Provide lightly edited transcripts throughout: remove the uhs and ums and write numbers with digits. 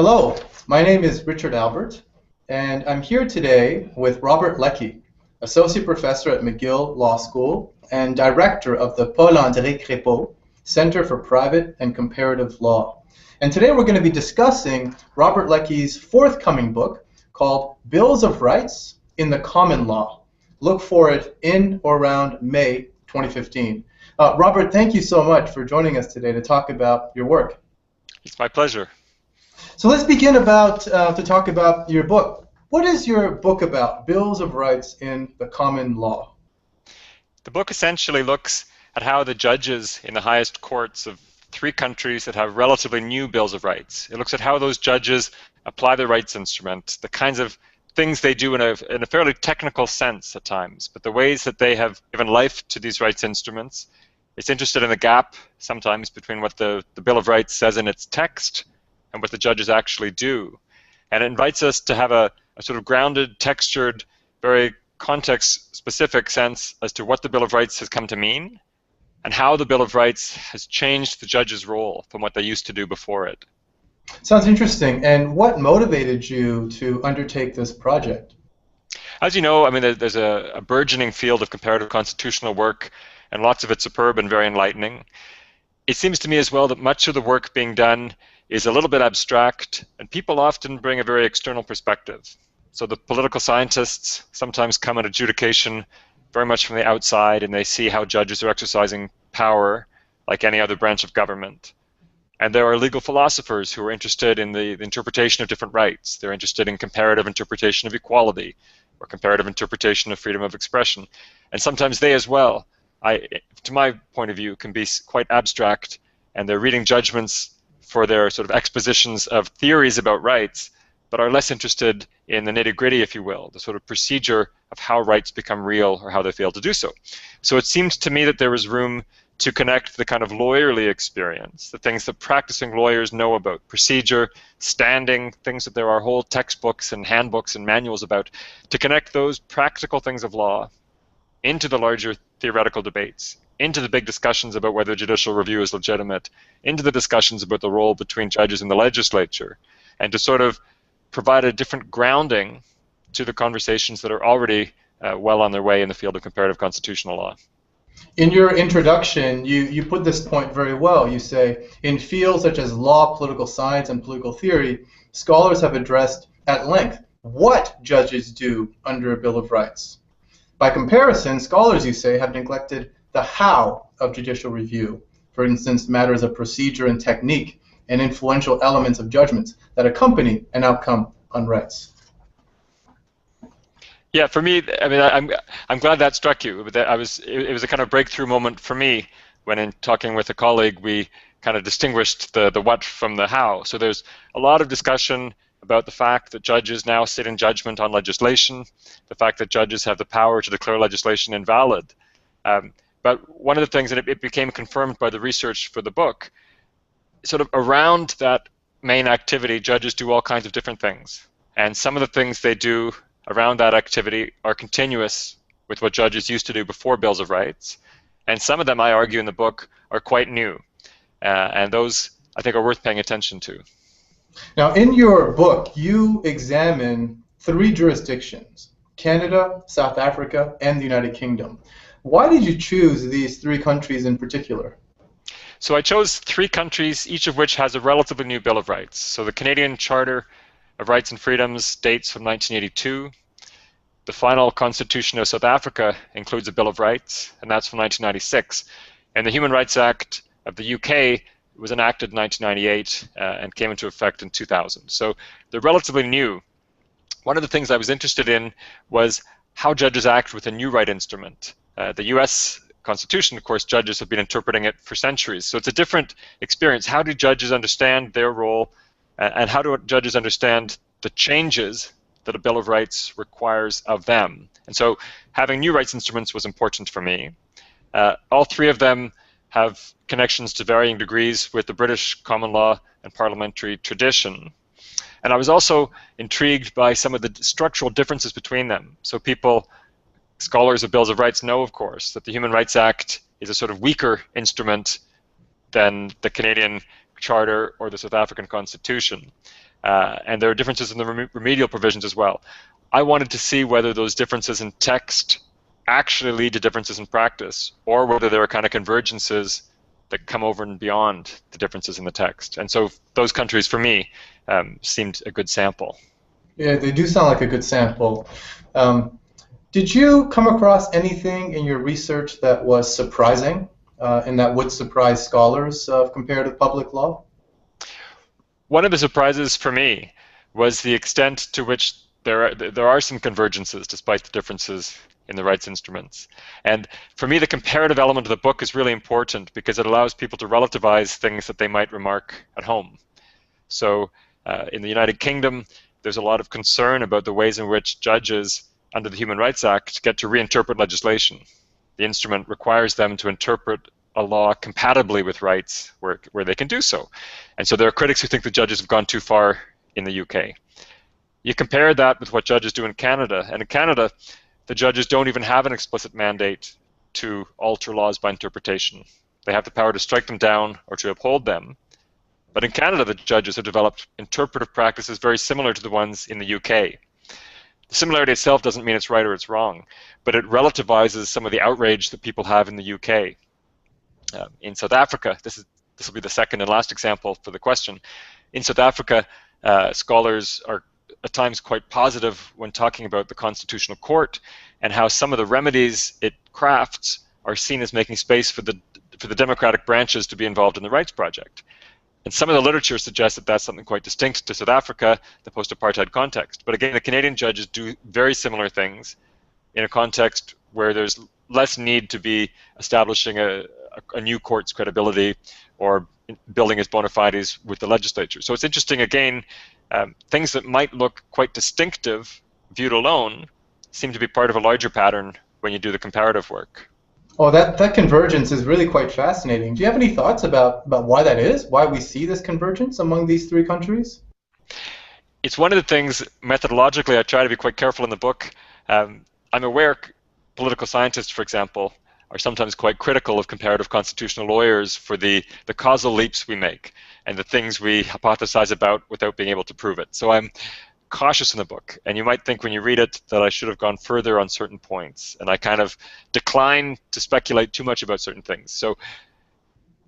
Hello, my name is Richard Albert, and I'm here today with Robert Leckey, Associate Professor at McGill Law School and Director of the Paul-André Crépeau Center for Private and Comparative Law. And today we're going to be discussing Robert Leckey's forthcoming book called Bills of Rights in the Common Law. Look for it in or around May 2015. Robert, thank you so much for joining us today to talk about your work. It's my pleasure. So let's begin to talk about your book. What is your book about, Bills of Rights in the Common Law? The book essentially looks at how the judges in the highest courts of three countries that have relatively new Bills of Rights, it looks at how those judges apply the rights instrument, the kinds of things they do in a fairly technical sense at times, but the ways that they have given life to these rights instruments. It's interested in the gap sometimes between what the Bill of Rights says in its text and what the judges actually do. And it invites us to have a sort of grounded, textured, very context-specific sense as to what the Bill of Rights has come to mean and how the Bill of Rights has changed the judge's role from what they used to do before it. Sounds interesting. And what motivated you to undertake this project? As you know, I mean, there's a burgeoning field of comparative constitutional work, and lots of it superb and very enlightening. It seems to me as well that much of the work being done is a little bit abstract, and people often bring a very external perspective. So the political scientists sometimes come at adjudication very much from the outside, and they see how judges are exercising power like any other branch of government. And there are legal philosophers who are interested in the interpretation of different rights. They're interested in comparative interpretation of equality or comparative interpretation of freedom of expression. And sometimes they as well, to my point of view, can be quite abstract, and they're reading judgments for their sort of expositions of theories about rights, but are less interested in the nitty-gritty, if you will, the sort of procedure of how rights become real or how they fail to do so. So it seemed to me that there was room to connect the kind of lawyerly experience, the things that practicing lawyers know about, procedure, standing, things that there are whole textbooks and handbooks and manuals about, to connect those practical things of law into the larger theoretical debates, into the big discussions about whether judicial review is legitimate, into the discussions about the role between judges and the legislature, and to sort of provide a different grounding to the conversations that are already well on their way in the field of comparative constitutional law. In your introduction, you put this point very well. You say, in fields such as law, political science, and political theory, scholars have addressed at length what judges do under a Bill of Rights. By comparison, scholars, you say, have neglected the how of judicial review. For instance, matters of procedure and technique and influential elements of judgments that accompany an outcome on rights. Yeah, for me, I mean, I'm glad that struck you. It was a kind of breakthrough moment for me when, in talking with a colleague, we kind of distinguished the what from the how. So there's a lot of discussion about the fact that judges now sit in judgment on legislation, the fact that judges have the power to declare legislation invalid. But one of the things, and it became confirmed by the research for the book, sort of around that main activity, judges do all kinds of different things. And some of the things they do around that activity are continuous with what judges used to do before Bills of Rights. And some of them, I argue in the book, are quite new. And those, I think, are worth paying attention to. Now, in your book, you examine three jurisdictions: Canada, South Africa, and the United Kingdom. Why did you choose these three countries in particular? So I chose three countries, each of which has a relatively new Bill of Rights. So the Canadian Charter of Rights and Freedoms dates from 1982. The final Constitution of South Africa includes a Bill of Rights, and that's from 1996. And the Human Rights Act of the UK was enacted in 1998 and came into effect in 2000. So they're relatively new. One of the things I was interested in was how judges act with a new right instrument. The US Constitution, of course, judges have been interpreting it for centuries. So it's a different experience. How do judges understand their role, and how do judges understand the changes that a Bill of Rights requires of them? And so having new rights instruments was important for me. All three of them have connections to varying degrees with the British common law and parliamentary tradition. And I was also intrigued by some of the structural differences between them. So scholars of Bills of Rights know, of course, that the Human Rights Act is a sort of weaker instrument than the Canadian Charter or the South African Constitution. And there are differences in the remedial provisions as well. I wanted to see whether those differences in text actually lead to differences in practice, or whether there are kind of convergences that come over and beyond the differences in the text. And so those countries, for me, seemed a good sample. Yeah, they do sound like a good sample. Did you come across anything in your research that was surprising and that would surprise scholars of comparative public law? One of the surprises for me was the extent to which there are some convergences despite the differences in the rights instruments. And for me, the comparative element of the book is really important because it allows people to relativize things that they might remark at home. So in the United Kingdom, there's a lot of concern about the ways in which judges under the Human Rights Act get to reinterpret legislation. The instrument requires them to interpret a law compatibly with rights where they can do so. And so there are critics who think the judges have gone too far in the UK. You compare that with what judges do in Canada, and in Canada, the judges don't even have an explicit mandate to alter laws by interpretation. They have the power to strike them down or to uphold them. But in Canada, the judges have developed interpretive practices very similar to the ones in the UK. The similarity itself doesn't mean it's right or it's wrong, but it relativizes some of the outrage that people have in the UK. In South Africa, this will be the second and last example for the question. In South Africa, scholars are at times quite positive when talking about the Constitutional Court and how some of the remedies it crafts are seen as making space for the democratic branches to be involved in the rights project. And some of the literature suggests that that's something quite distinct to South Africa, the post-apartheid context. But again, the Canadian judges do very similar things in a context where there's less need to be establishing a new court's credibility or building its bona fides with the legislature. So it's interesting, again, things that might look quite distinctive viewed alone seem to be part of a larger pattern when you do the comparative work. Oh, that convergence is really quite fascinating. Do you have any thoughts about why that is? Why we see this convergence among these three countries? It's one of the things, methodologically, I try to be quite careful in the book. I'm aware political scientists, for example, are sometimes quite critical of comparative constitutional lawyers for the causal leaps we make and the things we hypothesize about without being able to prove it. So I'm cautious in the book, and you might think when you read it that I should have gone further on certain points, and I kind of decline to speculate too much about certain things. So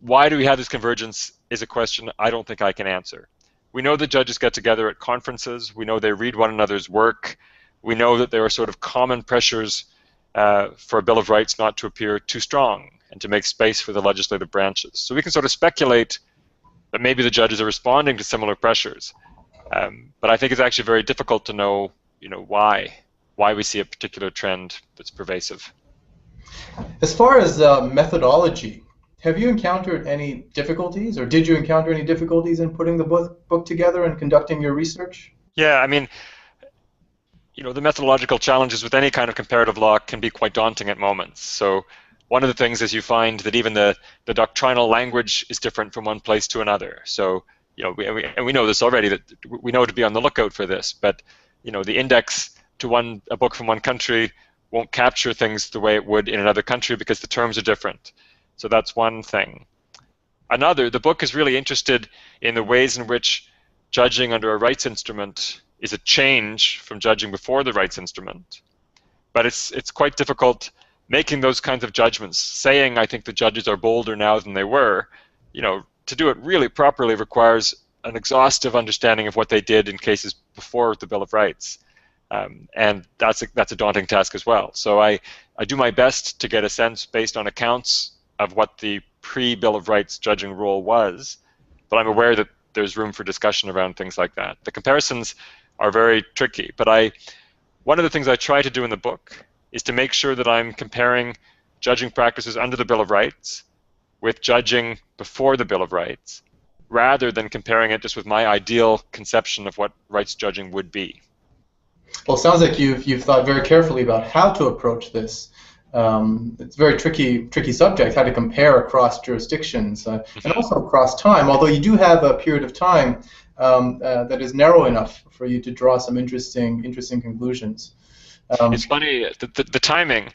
why do we have this convergence is a question I don't think I can answer. We know that judges get together at conferences. We know they read one another's work. We know that there are sort of common pressures for a Bill of Rights not to appear too strong and to make space for the legislative branches. So we can sort of speculate that maybe the judges are responding to similar pressures. But I think it's actually very difficult to know, why we see a particular trend that's pervasive. As far as methodology, have you encountered any difficulties, or did you encounter any difficulties in putting the book together and conducting your research? Yeah, I mean, the methodological challenges with any kind of comparative law can be quite daunting at moments. So one of the things is you find that even the doctrinal language is different from one place to another. So we know this already, that we know to be on the lookout for this, but the index to a book from one country won't capture things the way it would in another country because the terms are different. So that's one thing. Another, the book is really interested in the ways in which judging under a rights instrument is a change from judging before the rights instrument. But it's quite difficult making those kinds of judgments, saying I think the judges are bolder now than they were. To do it really properly requires an exhaustive understanding of what they did in cases before the Bill of Rights. And that's a daunting task as well. So I do my best to get a sense based on accounts of what the pre-Bill of Rights judging role was, but I'm aware that there's room for discussion around things like that. The comparisons are very tricky, but one of the things I try to do in the book is to make sure that I'm comparing judging practices under the Bill of Rights with judging before the Bill of Rights, rather than comparing it just with my ideal conception of what rights judging would be. Well, it sounds like you've thought very carefully about how to approach this. It's a very tricky subject, how to compare across jurisdictions and also across time, although you do have a period of time that is narrow enough for you to draw some interesting conclusions. It's funny, the timing,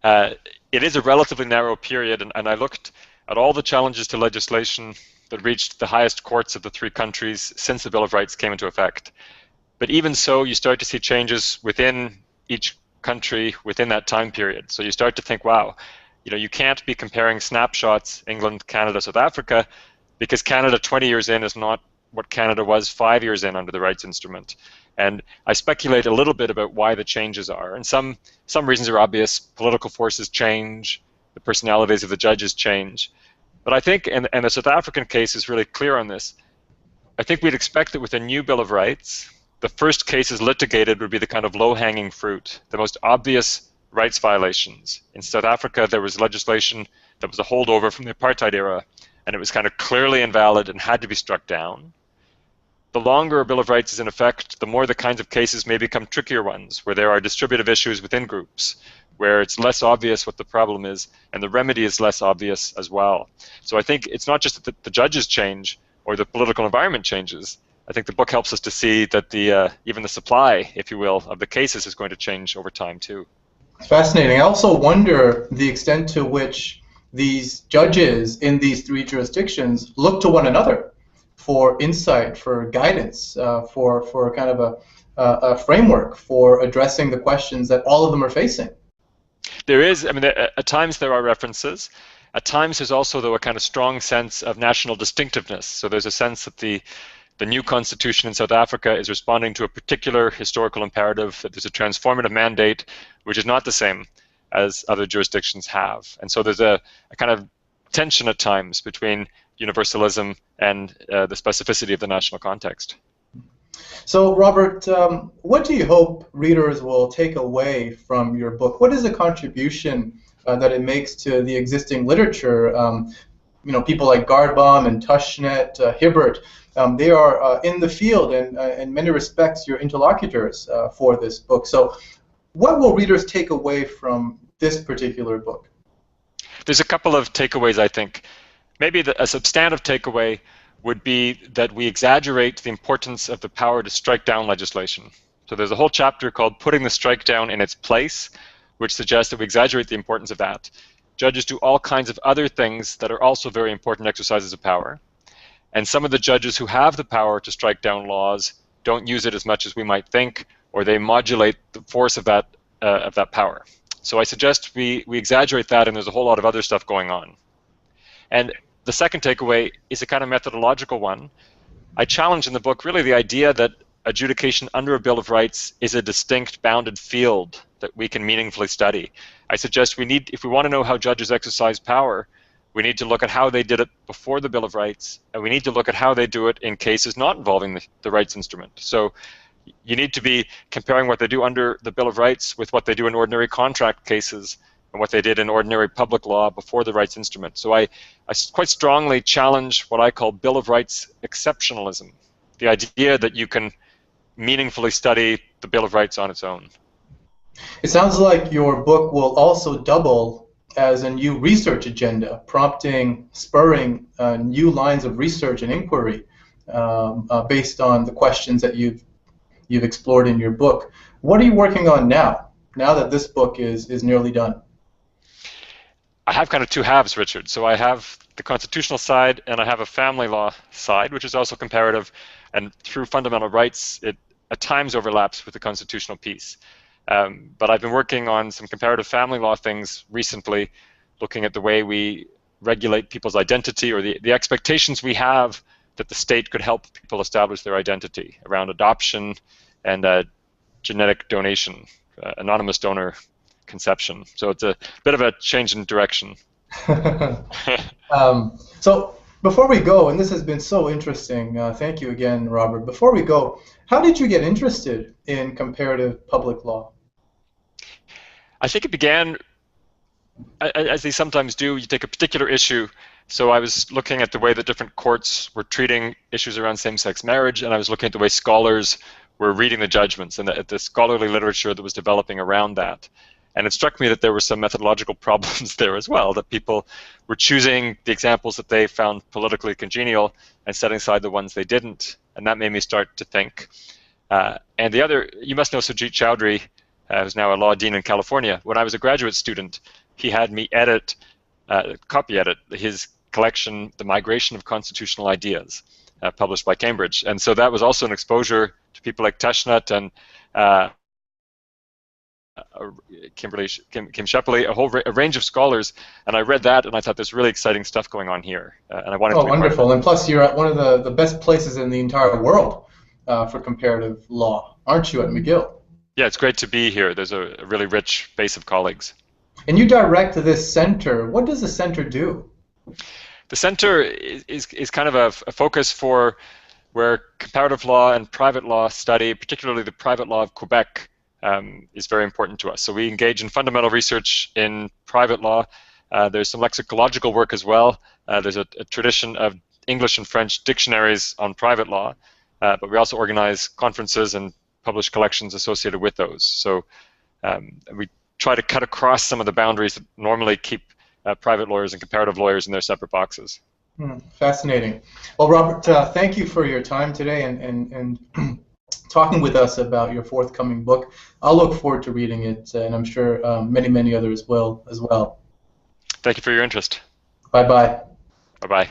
it is a relatively narrow period, and I looked at all the challenges to legislation that reached the highest courts of the three countries since the Bill of Rights came into effect. But even so, you start to see changes within each country within that time period. So you start to think, wow, you can't be comparing snapshots, England, Canada, South Africa, because Canada 20 years in is not what Canada was 5 years in under the rights instrument. And I speculate a little bit about why the changes are. And some reasons are obvious. Political forces change, the personalities of the judges change. But I think, and the South African case is really clear on this, I think we'd expect that with a new Bill of Rights, the first cases litigated would be the kind of low-hanging fruit, the most obvious rights violations. In South Africa, there was legislation that was a holdover from the apartheid era, and it was kind of clearly invalid and had to be struck down. The longer a Bill of Rights is in effect, the more the kinds of cases may become trickier ones, where there are distributive issues within groups, where it's less obvious what the problem is, and the remedy is less obvious as well. So I think it's not just that the judges change or the political environment changes. I think the book helps us to see that even the supply, if you will, of the cases is going to change over time too. Fascinating. I also wonder the extent to which these judges in these three jurisdictions look to one another for insight, for guidance, for kind of a framework for addressing the questions that all of them are facing. There is, at times there are references. At times there's also, though, a kind of strong sense of national distinctiveness. So there's a sense that the new constitution in South Africa is responding to a particular historical imperative, that there's a transformative mandate which is not the same as other jurisdictions have. And so there's a kind of tension at times between universalism and the specificity of the national context. So, Robert, what do you hope readers will take away from your book? What is the contribution that it makes to the existing literature? People like Gardbaum and Tushnet, Hibbert, they are in the field and in many respects your interlocutors for this book. So what will readers take away from this particular book? There's a couple of takeaways, I think. Maybe a substantive takeaway would be that we exaggerate the importance of the power to strike down legislation. So there's a whole chapter called Putting the Strike Down in Its Place, which suggests that we exaggerate the importance of that. Judges do all kinds of other things that are also very important exercises of power. And some of the judges who have the power to strike down laws don't use it as much as we might think, or they modulate the force of that power. So I suggest we exaggerate that, and there's a whole lot of other stuff going on. And the second takeaway is a kind of methodological one. I challenge in the book really the idea that adjudication under a Bill of Rights is a distinct, bounded field that we can meaningfully study. I suggest if we want to know how judges exercise power, we need to look at how they did it before the Bill of Rights, and we need to look at how they do it in cases not involving the rights instrument. So you need to be comparing what they do under the Bill of Rights with what they do in ordinary contract cases and what they did in ordinary public law before the rights instrument. So I quite strongly challenge what I call Bill of Rights exceptionalism, the idea that you can meaningfully study the Bill of Rights on its own. It sounds like your book will also double as a new research agenda, spurring new lines of research and inquiry based on the questions that you've explored in your book. What are you working on now that this book is nearly done? I have kind of two halves, Richard. So I have the constitutional side, and I have a family law side, which is also comparative. And through fundamental rights, it at times overlaps with the constitutional piece. But I've been working on some comparative family law things recently, looking at the way we regulate people's identity, or the expectations we have that the state could help people establish their identity around adoption and genetic donation, anonymous donor conception. So it's a bit of a change in direction. So before we go, and this has been so interesting, thank you again, Robert. Before we go, how did you get interested in comparative public law? I think it began, as they sometimes do, you take a particular issue. So I was looking at the way that different courts were treating issues around same-sex marriage, and I was looking at the way scholars were reading the judgments and the scholarly literature that was developing around that. And it struck me that there were some methodological problems there as well, that people were choosing the examples that they found politically congenial and setting aside the ones they didn't. And that made me start to think. And the other, you must know Sujit Chowdhury, who's now a law dean in California. When I was a graduate student, he had me copy edit his collection, The Migration of Constitutional Ideas, published by Cambridge. And so that was also an exposure to people like Tashnut and Kim Shepley, a range of scholars, and I read that and I thought there's really exciting stuff going on here, and I wanted to be wonderful. part of it. And plus, you're at one of the best places in the entire world for comparative law, aren't you, at McGill? Yeah, it's great to be here. There's a really rich base of colleagues. And you direct this center. What does the center do? The center is kind of a focus for where comparative law and private law study, particularly the private law of Quebec, is very important to us. So we engage in fundamental research in private law. There's some lexicological work as well. There's a tradition of English and French dictionaries on private law, but we also organize conferences and publish collections associated with those. So we try to cut across some of the boundaries that normally keep private lawyers and comparative lawyers in their separate boxes. Fascinating. Well, Robert, thank you for your time today and talking with us about your forthcoming book. I'll look forward to reading it, and I'm sure many others will as well. Thank you for your interest. Bye-bye. Bye-bye.